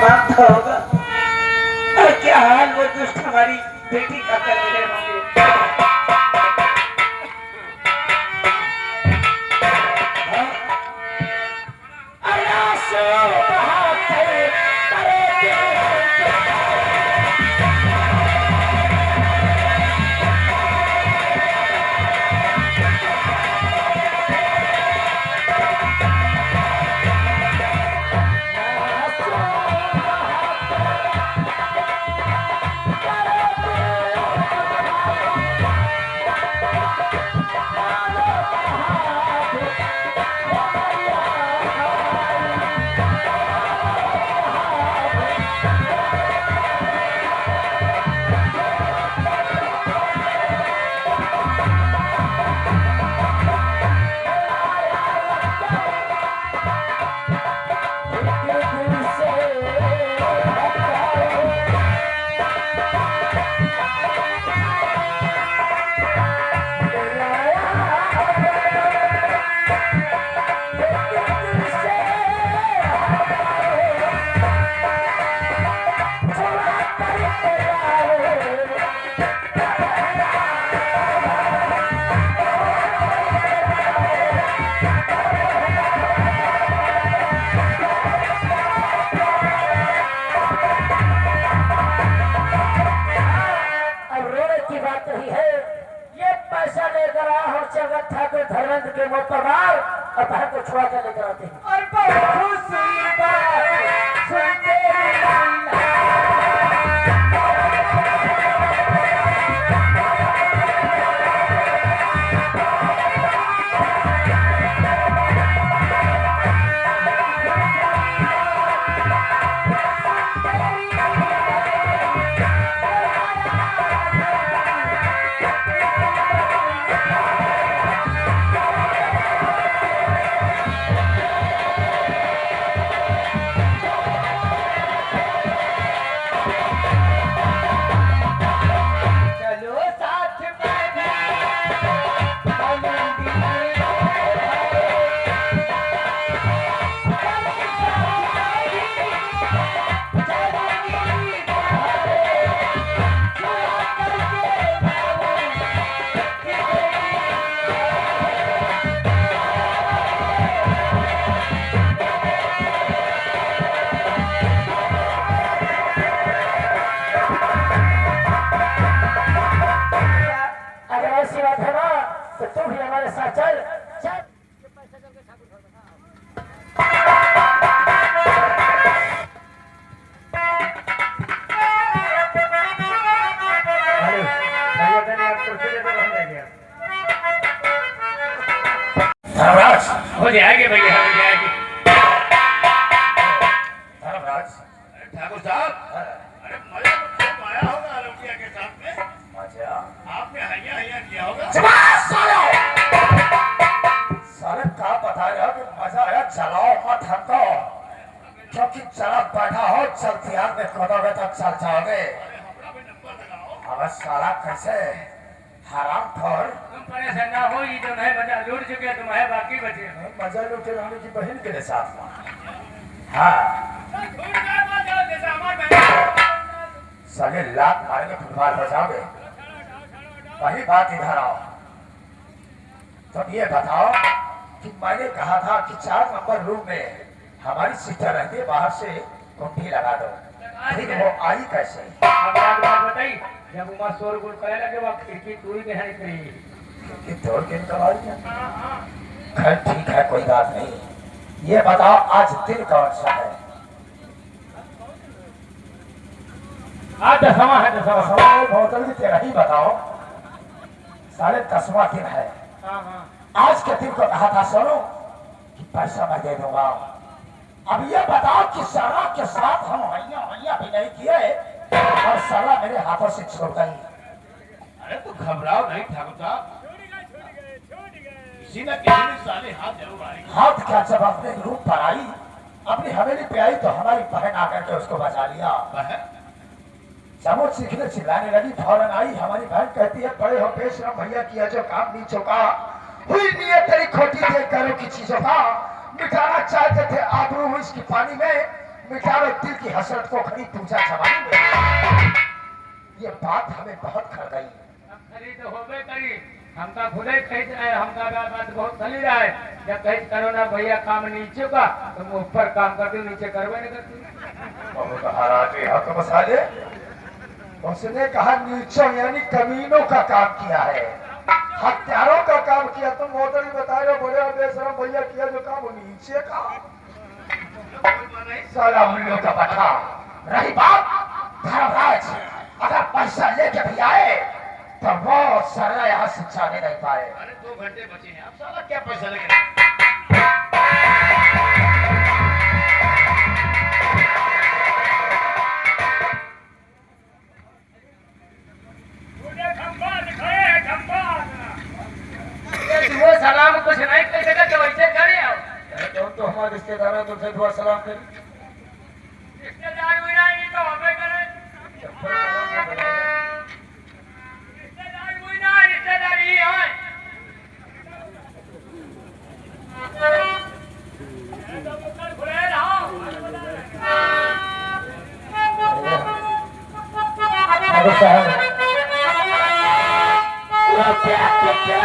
समाप्त होगा और क्या हाल वो दुष्ट हमारी बेटी का कर रहे होंगे। धर्मेंद्र के मौत पर मार और बहन को छुड़ा कर लेकर आते हैं और बहुत खुशी बात सुनते तो तू भी हमारे साथ चल चल। धर्मराज हो जाएंगे भैया हो जाएंगे। धर्मराज ठाकुर साहब अरे मजा तो खूब आया होगा लौटिया के साथ में। मजा आपने हैया हैया किया होगा। सारे का बता रहे हो कि मजा आया चलाओ मत हमको क्योंकि चला बैठा हो चलती हाथ में खोदोगे तो चल जाओगे। अब सारा कैसे हराम ठोर तुम परेशान ना हो ये जो है मजा लूट चुके तुम है बाकी बचे मजा लूटे रानी की बहन के साथ में। हाँ सगे लात मारेंगे फुटबॉल बजाओगे वही बात इधर आओ। तुम ये बताओ कि मैंने कहा था कि 4 नंबर रूम में हमारी सीटर रहती है बाहर से कुंडी लगा दो ठीक है वो आई कैसे बताइए जब उमा शोर गुल करे लगे वो खिड़की टूट के है खिड़की तोड़ के निकल खैर ठीक है कोई बात नहीं। ये बताओ आज दिन कौन सा है? आज 10वां है। 10वां होटल भी तेरा ही बताओ 10.5वां दिन है। आज के दिन को कहा था सोनू कि पैसा मैं दे दूंगा। अब ये बताओ कि सारा के साथ हम हैया भी नहीं किए और साला मेरे हाथों से छोड़ गई। अरे तू घबराओ नहीं ठाकुर साहब किसी न किसी साले हाथ जरूर आएगी। हाथ क्या जब अपने रूप पर आई अपनी हवेली पे आई तो हमारी बहन आकर के उसको बचा लिया। जब वो सीखने चिल्लाने लगी फौरन आई हमारी बहन कहती है बड़े हो बेशरम भैया किया जो काम नीचों का हुई नियत तेरी खोटी देख करो की चीजों का मिटाना चाहते थे आबरू इसकी पानी में मिटावे दिल की हसरत को खड़ी पूजा चवानी में। ये बात हमें बहुत खर गई। खरीद होबे करी हमका खुदे कही जाए, हमका बात बहुत चली जाए। जब कही करो ना भैया काम नीचे का तो मैं ऊपर काम करती हूँ, नीचे करवे नहीं करती। और महाराज हक मसाले उसने कहा नीचों यानी कमीनों का काम किया है, हत्यारों का काम किया। तुम मोटर ही बता रहे हो बड़े बेशरम भैया किया जो काम वो नीचे का साला उल्लू का बटा। रही बात धर्मराज, अगर पैसा लेके भी आए तो वो सारा यहाँ से जाने नहीं पाए। अरे 2 घंटे बचे हैं, अब साला क्या पैसा लेके वो सलाम कुछ नहीं कर सका तो वैसे करे आओ। तो हमारे रिश्तेदारों तो दुआ सलाम करें। रिश्तेदार हुई ना ये तो हमें करे, रिश्तेदार हुई ना रिश्तेदार ही है। तो मुकर खुले रहो। अरे साहब वो क्या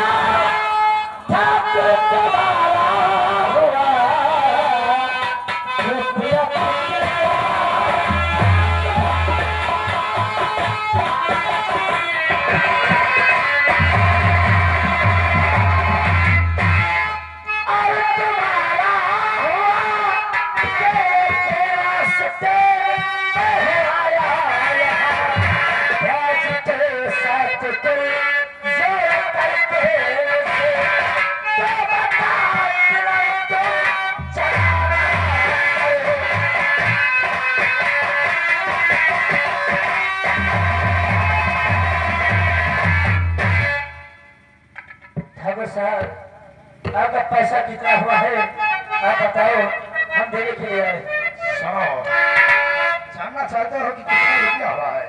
साहब आपका पैसा कितना हुआ है आप बताओ, हम देने के लिए आए। सुनो, जानना चाहते हो कि कितना रुपया हुआ है?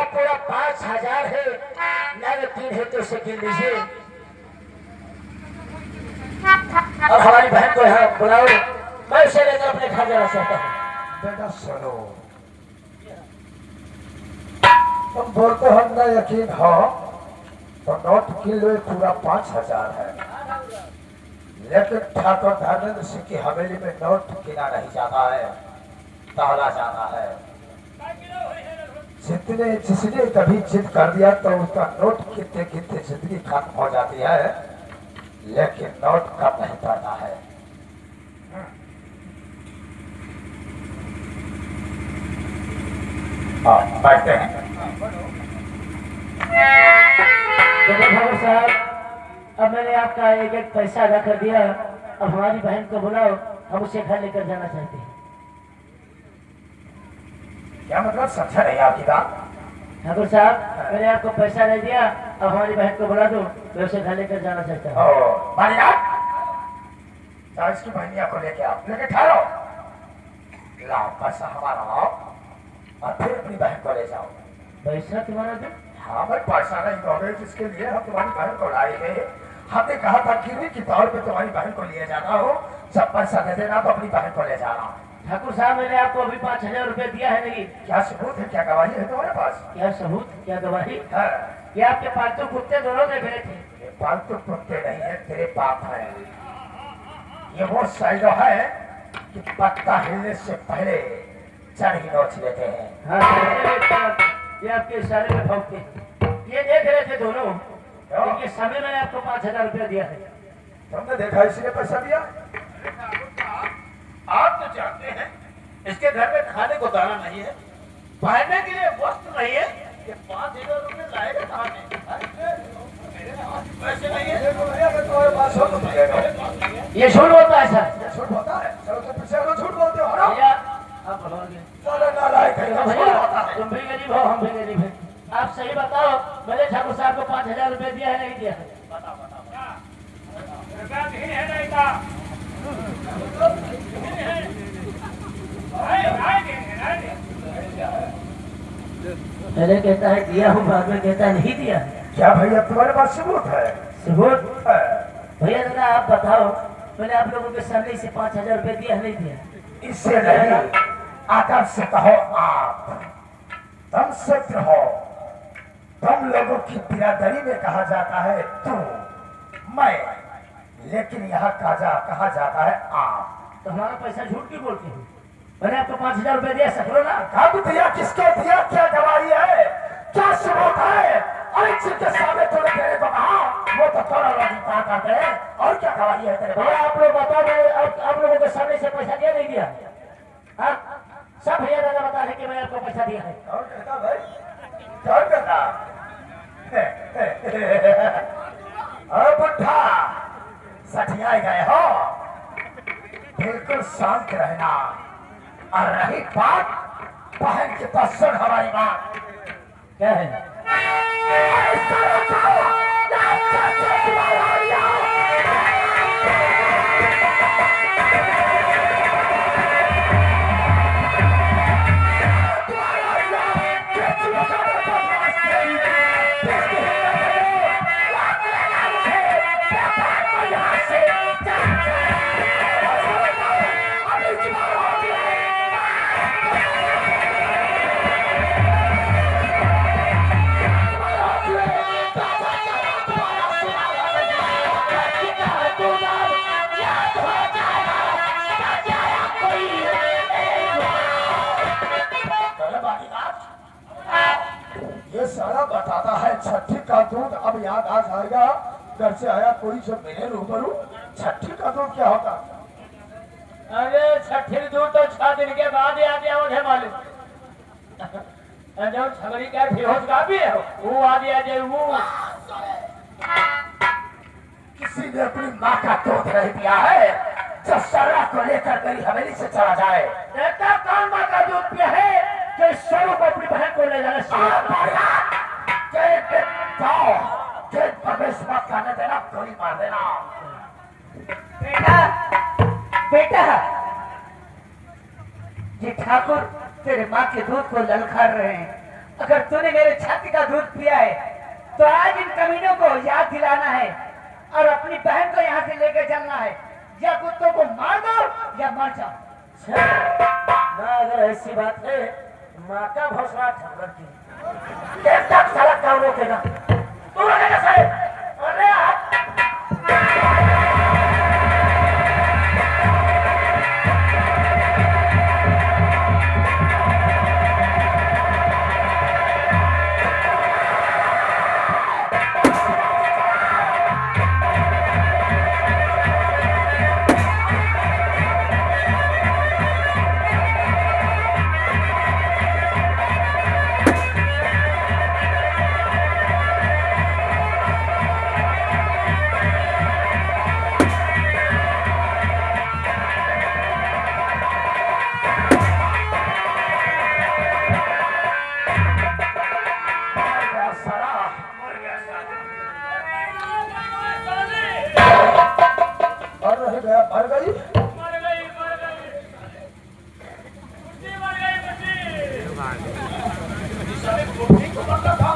पूरा 5000 है, नगद 3 है तो उसे गिन लीजिए। अब हमारी बहन को यहाँ बुलाओ, मैं उसे लेकर अपने घर जाना चाहता हूँ। बेटा सुनो, तुम बोलते हो ना यकीन हो तो नोट किलो पूरा 5000 है, लेकिन ठाकुर धर्मेंद्र सिंह की हवेली में नोट गिना नहीं जाता है, तौला जाता है। जिसने कभी जिद कर दिया तो उसका नोट गिनते गिनते जिंदगी खत्म हो जाती है, लेकिन नोट कम नहीं पड़ता है। हाँ, बैठते हैं। देखो ठाकुर साहब, अब मैंने आपका एक पैसा अदा कर दिया, अब हमारी बहन को बुलाओ, हम उसे घर लेकर जाना चाहते हैं। क्या मतलब समझा नहीं आपकी बात? ठाकुर साहब, मैंने आपको पैसा दे दिया, अब हमारी बहन को बुला दो, मैं उसे घर लेकर जाना चाहता हूँ। ओ मानिया, जाओ इसकी बहनिया को लेके आओ, लेके ठहरो, लाओ पैसा हमारा लाओ और फिर अपनी बहन को ले जाओ। पैसा तुम्हारा दो? हाँ भाई, पैसा नहीं दोगे जिसके लिए हम तुम्हारी बहन को लाए थे। हमने कहा था गिरवी के तौर पे तुम्हारी बहन को लिए जाना हो, जब पैसा दे देना तो अपनी बहन को ले जाना। ठाकुर साहब, मैंने आपको अभी 5,000 रुपए दिया है नहीं? क्या सबूत है, क्या गवाही है तुम्हारे पास? क्या सबूत, क्या गवाही? हाँ, ये आपके पालतू कुत्ते दोनों ने गए थे। ये पालतू कुत्ते नहीं है, तेरे बाप है। ये वो साइडो है कि पत्ता हिलने से पहले जड़ ही नोच लेते हैं। हाँ, ये आपके इशारे में भौंकते हैं। ये देख रहे थे दोनों, ये समय मैंने आपको 5,000 रुपया दिया है। तुमने देखा इसलिए पैसा दिया? आप तो जानते हैं इसके घर में खाने को दाना नहीं है, पहनने के लिए वस्त्र नहीं है, ये 5,000 रुपये लाएगा कहाँ से? मेरे पास पैसे नहीं है। तुम्हारे पास हो तो मिलेगा। ये झूठ बोलता है सर। ये झूठ बोलता है? चलो तो पीछे हटो, झूठ बोलते हो ना? भैया आप भगवान, चलो नालायक है, झूठ भैया बोलता है। तुम भी गरीब हो, हम भी गरीब हैं। आप सही बताओ, मैंने ठाकुर साहब को 5,000 रुपए दिया है नहीं दिया है? रुपया नहीं है, नहीं था। पहले कहता है दिया हूँ, बाद में कहता है नहीं दिया है। क्या भैया तुम्हारे पास सबूत है? सबूत? है। भैया दादा आप बताओ, मैंने आप लोगों के सामने इसे 5,000 रुपए दिया है नहीं दिया? इससे नहीं, आदर से कहो आप। तुम शत्रु हो, तुम लोगों की बिरादरी में कहा जाता है तू, मैं, लेकिन यहाँ कहा जाता है आप। तो हमारा पैसा झूठ क्यों बोलते हो? मैंने आपको 5,000 रुपए दिया, सफलो ना? कब दिया, किसको दिया, क्या गवाही है, क्या सबूत है? और जिसके सामने तूने तेरे को कहा वो तो थोड़ा लोग इंकार करते हैं, और क्या गवाही है तेरे पास? भैया आप लोग बताओ, मैंने आप लोगों के सामने से पैसा दिया नहीं दिया? हाँ, सब भैया दादा बता रहे कि मैंने आपको पैसा दिया है। कौन कहता भाई, कौन कहता? ओ बुढ़ा, सठियाए गए हो, बिल्कुल शांत रहना। और रही बात बहन के पास, सुन हमारी बात। क्या है? ये सारा बताता है छठी का दूध। अब याद आ जाएगा, घर से आया कोई जो मेरे रूबरू, छठी का दूध क्या होता? अरे छठी दूर तो 6 दिन के बाद याद आया मुझे मालूम। जो छबरी का बेहोश का भी है वो आ गया जे वो किसी ने अपनी माँ का दूध नहीं दिया है जो सरा को लेकर मेरी हवेली से चला जाए। ऐसा कौन माँ का दूध पिया है कि स्वरूप अपनी बहन को ले जाने से? प्रवेश मत करने देना, गोली मार देना। बेटा बेटा, ये ठाकुर तेरे माँ के दूध को ललकार रहे हैं। अगर तूने मेरे छाती का दूध पिया है तो आज इन कमीनों को याद दिलाना है और अपनी बहन को यहाँ से लेकर चलना है। या कुत्तों को मार दो या मर जाओ। ना अगर ऐसी बात है, माँ का भौसला ठाकुर की सारा काम रोकेगा। तू रोकेगा साहब? अरे मर गई। मर गई मर गई मर गई इस साले बुढ़ी को मरना था।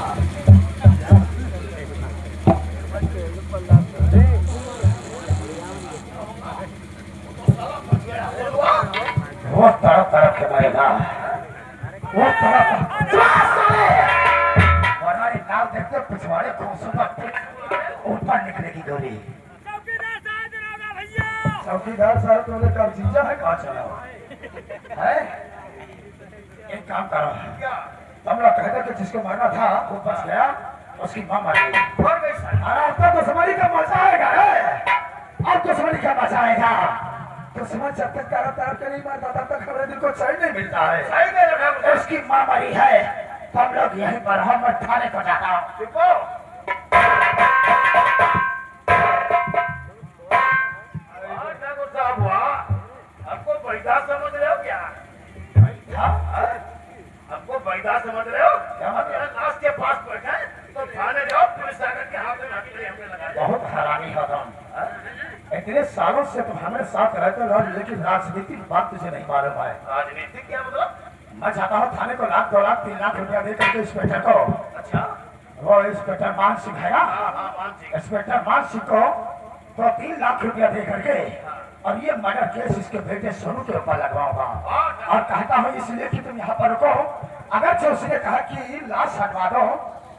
वो तरफ तरफ के मरेगा, वो तरफ हमारे नाव देखते पिछवाड़े खोसों पर ऊपर निकलेगी गोली। चौकीदार साहब तुमने कब जीजा है कहाँ चला हुआ है? एक काम करो, तुम लोग कहते कि जिसको मारना था वो बच गया, उसकी माँ मर गई। अरे अब तो दुश्मनी का मजा आएगा है, अब दुश्मनी का मजा आएगा। दुश्मन जब तक तरफ तरफ के नहीं मारता तब तक हमारे दिल को चैन नहीं मिलता है। उसकी माँ मरी है, तुम लोग यहीं पर हम थाने को जाता हूँ। साहब हुआ हमको बैठा समझ रहे हो क्या? हमको बैठा समझ रहे हो? लाश के पास बैठा है तो थाने जाओ, पुलिस आकर के हाथ में हथकड़ी हमने लगा। बहुत हैरानी हो तुम, इतने सालों से तुम हमारे साथ रहते हो, लेकिन राजनीति की बात तुझे नहीं मालूम है। राजनीति क्या मतलब? मैं चाहता हूँ थाने को 1 लाख 2 लाख 3 लाख रुपया दे करके इंस्पेक्टर को, अच्छा वो इंस्पेक्टर मान सिंह है ना, हाँ मान सिंह, इंस्पेक्टर मान सिंह को तो 3 लाख रुपया दे करके और ये मर्डर केस इसके बेटे सोनू के ऊपर लगवाऊंगा। और कहता हूँ इसलिए कि तुम यहाँ पर रुको, अगर जो उसने कहा कि लाश हटवा दो,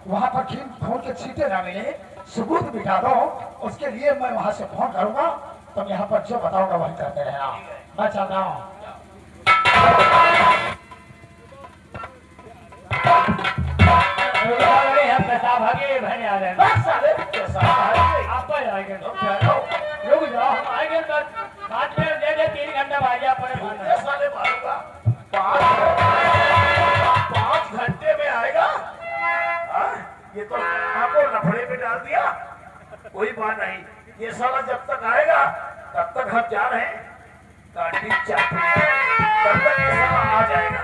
वहाँ पर खून के छींटे ना मिले, सबूत मिटा दो, उसके लिए मैं वहाँ से फोन करूंगा, तुम यहाँ पर जो बताओगे वही करते रहना। मैं चल रहा हूँ। हम पेशाब भागे बहने आ रहे हैं। आप आएंगे रुक जाओ, हम आएंगे बाद में दे दे 3 घंटा भाजा पर साले मारूंगा। 5 घंटे में आएगा? ये तो आपको लफड़े में डाल दिया। कोई बात नहीं, ये साला जब तक आएगा तब तक हम जा रहे हैं गाड़ी चापी, तब तक ये साला आ जाएगा।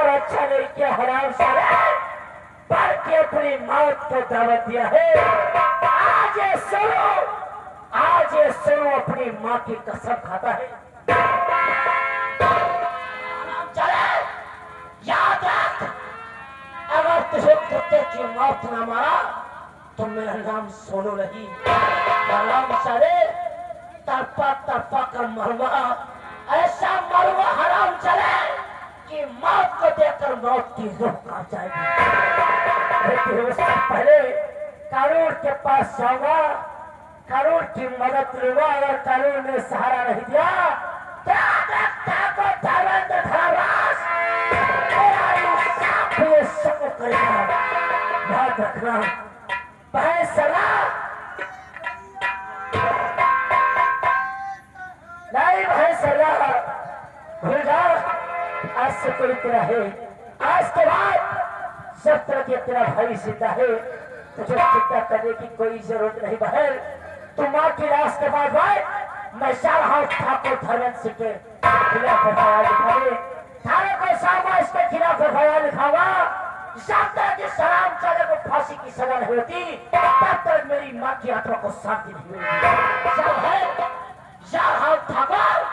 अच्छा नहीं किया हराम सारा, पर के अपनी मौत को दावत दिया है। आज ये सुनो अपनी माँ की कसम खाता है। चले याद रख, अगर तुझे कुत्ते की मौत न मारा तो मेरा नाम सोनू नहीं, नाम सारे तरफा तरफा का मरवा ऐसा मरवा हराम चले कि मौत को देखकर मौत की रूह कांप जाएगी। लेकिन उससे पहले कानून के पास जाऊंगा, कानून की मदद लूंगा। अगर कानून ने सहारा नहीं दिया तो धर्मेंद्र धरावास मेरा इंसाफ ये सब करेगा। याद रखना फैसला नहीं, फैसला भूल जाओ। आज से कोई तेरा है, आज के बाद सब तरह के तेरा भाई जिंदा है, तुझे चिंता करने की कोई जरूरत नहीं बहन। तुम माँ की लाश के बाद भाई मैं जा रहा हूँ ठाकुर धर्मेंद्र सिंह के खिलाफ एफआईआर लिखाने। थाने को सामाज के खिलाफ एफआईआर लिखाऊंगा। जब तक इस सलाम चले को फांसी की सजा नहीं होती तब तक मेरी माँ की आत्मा को शांति नहीं मिलेगी। सब है जा रहा हूँ ठाकुर।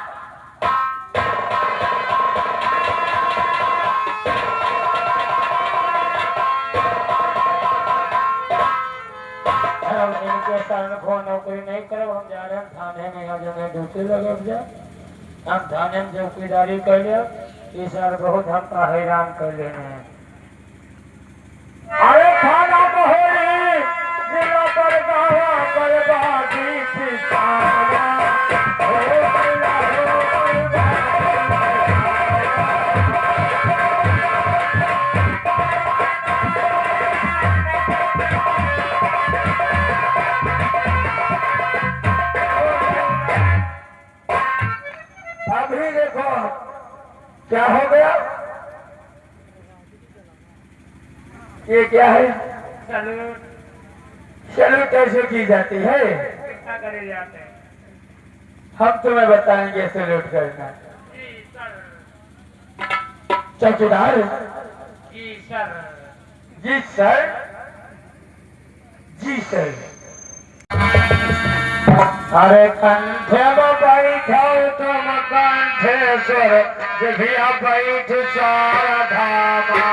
इनके कारण को नौकरी नहीं करे, हम जा रहे हैं थाने में, यहाँ जगह ड्यूटी लगे जा। हम थाने में चौकीदारी कर लिया, इस साल बहुत हमका हैरान कर लेने हैं। अरे थाना तो हो रही जिला पर गावा पर बाजी किसाना अभी देखो क्या हो गया। ये क्या है? सैल्यूट सैल्यूट कैसे की जाती है? क्या करे जाते हैं? हम तुम्हें बताएंगे सैल्यूट करना। जी सर, चौकीदार जी सर, जी सर, जी सर। अरे कंठे में बैठो तुम कंठेश्वर, जिभिया बैठ सारा धामा।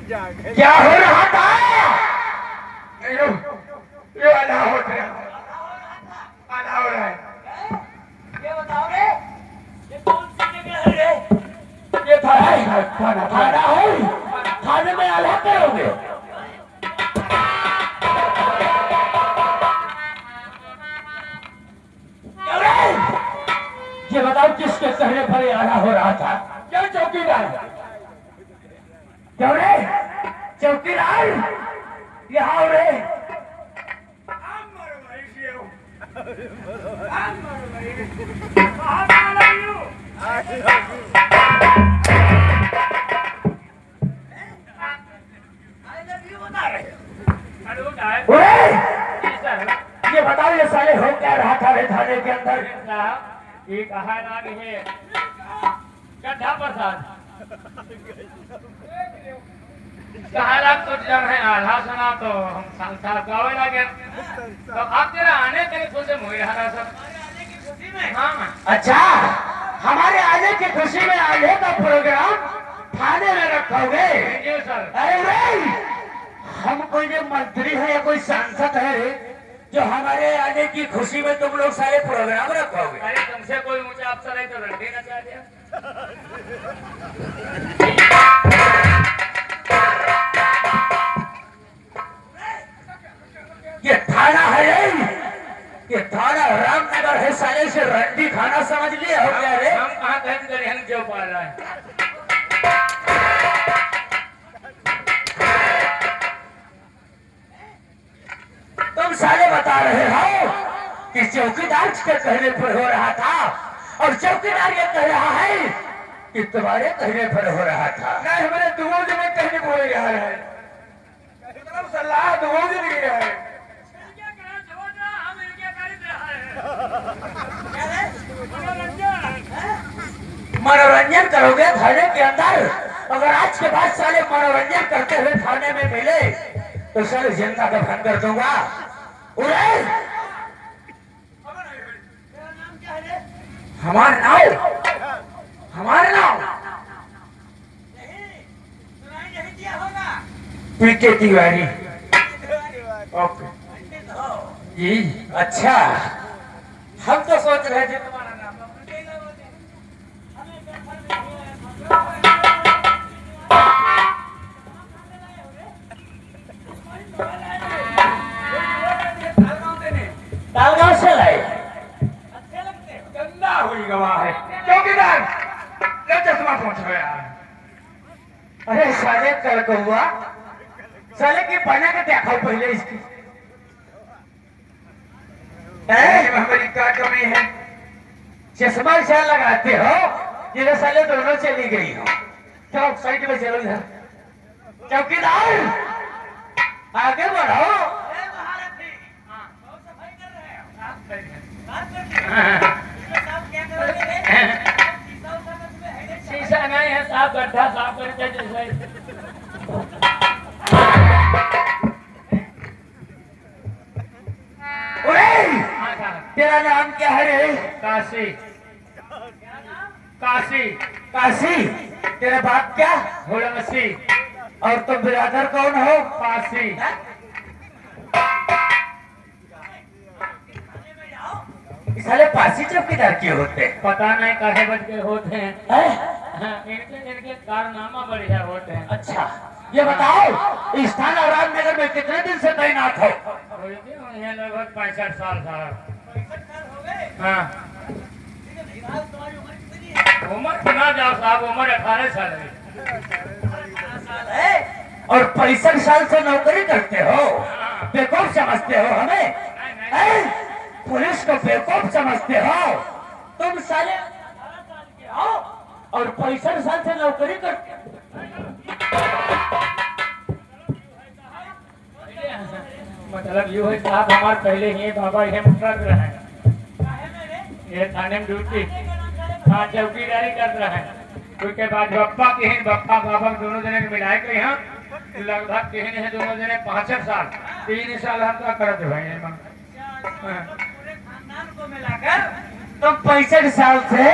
क्या हो रहा था? ये आधा हो रहा है, आधा हो रहा है। ये बताओ रे, ये कौन सी जगह है रे? ये थाना है, थाने में आधा करोगे? ये बताओ किसके कहने पर ये आधा हो रहा था? क्या चौकीदार? क्यों रे चौकीदार यहाँ रे? ये बताओ ये साले हो क्या रहा था रे थाने के अंदर? ये कहा ना कि है गड्ढा प्रसाद कहा तो जब है आधा सुना तो हम संसार गावे लगे तो आप तेरा आने के सोचे मुझे हरा सब। हाँ अच्छा, हमारे आने की खुशी में आने का प्रोग्राम थाने में रखोगे? जी सर। अरे रे, हम कोई ये मंत्री है या कोई सांसद है जो हमारे आने की खुशी में तुम लोग सारे प्रोग्राम रखोगे? अरे तुमसे कोई ऊंचा अफसर है तो रंडी ना चाह दिया। ये थाना है ये थाना रामनगर है, साले से रंडी खाना समझ लिए हो क्या रे? हम कहाँ कहीं करें हम जो पा रहा है। तुम साले बता रहे हो कि चौकीदार के कहने पर हो रहा था और चौकीदार ये कह रहा है कि तुम्हारे कहने पर हो रहा था। नहीं, हमारे दुगो में कहने को रहा है, सलाह दुगो दिन गया है। मनोरंजन करोगे थाने के अंदर? अगर आज के बाद साले मनोरंजन करते हुए थाने में मिले तो सारे जनता का भंग कर दूंगा। उरे हमारा नाम पीके तिवारी। ओके जी, अच्छा। हम तो सोच रहे थे तुम्हारा नाम तालगांव से लाए। गंदा हुई गवाह है। चौकीदार ले चश्मा पहुंचो यार। अरे साले कल को हुआ साले की पहना के देखो पहले इसकी। हमारी क्या कमी है? चश्मा क्या लगाते हो जिधर साले दोनों चली गई हो? चलो साइड में चलो इधर। चौकीदार आगे बढ़ो। शीशा नहीं है, साफ गड्ढा साफ करके जैसे। तेरा नाम क्या है रे? काशी। काशी। काशी। तेरा बाप क्या? हुलमसी। और तुम बिरादर कौन हो? काशी। साले पासी चौकीदार क्यों होते हैं? पता नहीं काहे बज के होते हैं। हाँ, इनके कारनामा बढ़िया होते हैं। अच्छा, ये बताओ इस थाना रामनगर में कितने दिन से तैनात हो? यहाँ लगभग 65 साल साहब। हाँ, उम्र सुना जाओ साहब, उम्र 18 साल है। और 65 साल से नौकरी करते हो? बेवकूफ समझते हो हमें? पुलिस को बेवकूफ समझते हो? तुम साले 18 साल के हो और 65 साल से नौकरी करते हो? मतलब यूँ है साहब, हमारे पहले ही बाबा हम कर रहे हैं ये थाने में ड्यूटी। हाँ, चौकीदारी कर रहे हैं। उसके बाद बप्पा के हैं, बप्पा बाबा दोनों जने मिलाए के यहाँ लगभग के हैं दोनों जने 65 साल। 3 साल हम क्या करते भाई तुम 65 साल से